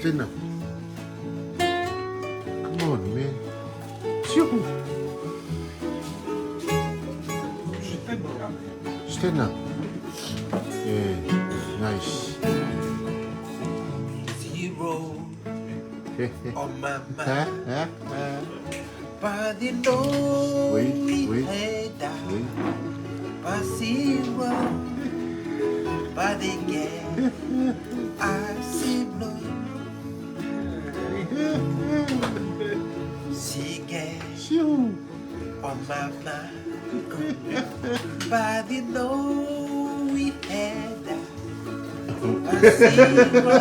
Stand up. Come on, man. Phew. Stand up. Yeah, nice. Zero on my mind. Body know Wait, we wait, head down. wait. But zero body get I see blue. She get Phew. on my mind. Body know we head down. But zero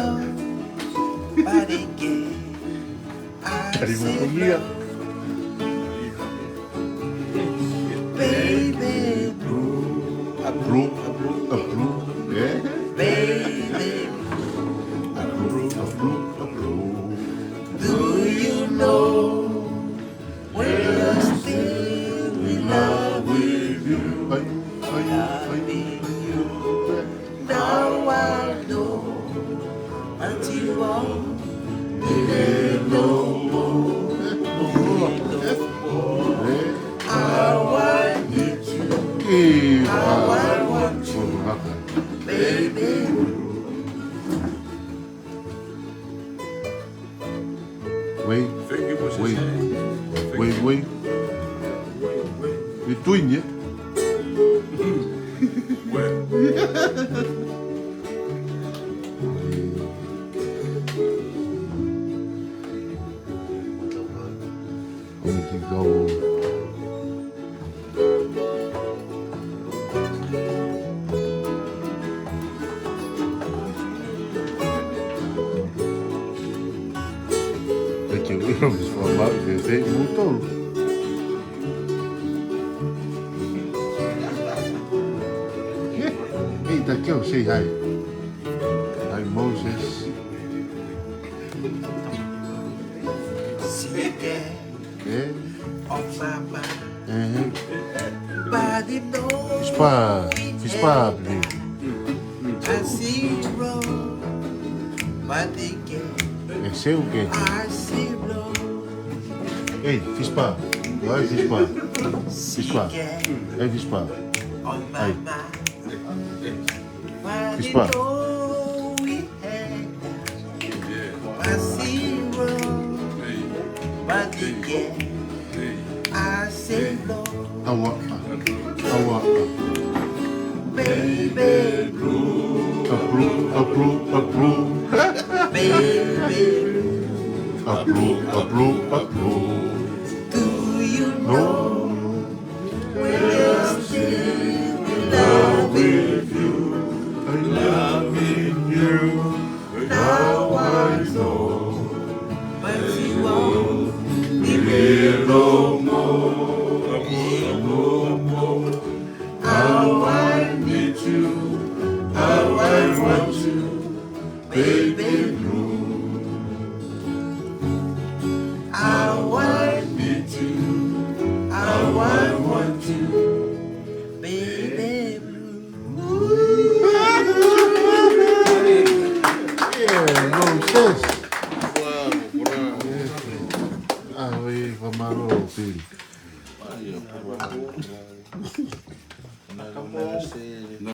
body get I Cari see bukunya. blue. Baby blue, Approve, approve, yeah. baby. Approve. Do you know when you're still in love with you? Now I know until all no more. How I need you, how I want you, baby. Wait. We're doing it. We can go. Daqui eu vamos falar, desenho voltou. Hey, daqui eu say hi. Hi, Moses. See that Yeah. on my mind. Body knows Fiz pá, bebê. I see road, body get É seu o quê? I see road. Ei, fiz pá. Vai, fiz pá. Fiz pá. Ei, fiz pá. On my Ai. mind. Body Fiz pá. know we had I see road, body get I see road. Awa. Baby blue, Approve. baby. Approve. Do you know when you're still in love with you? Loving you. Now I know, but you won't leave me No more. How I need you, how I want you, baby.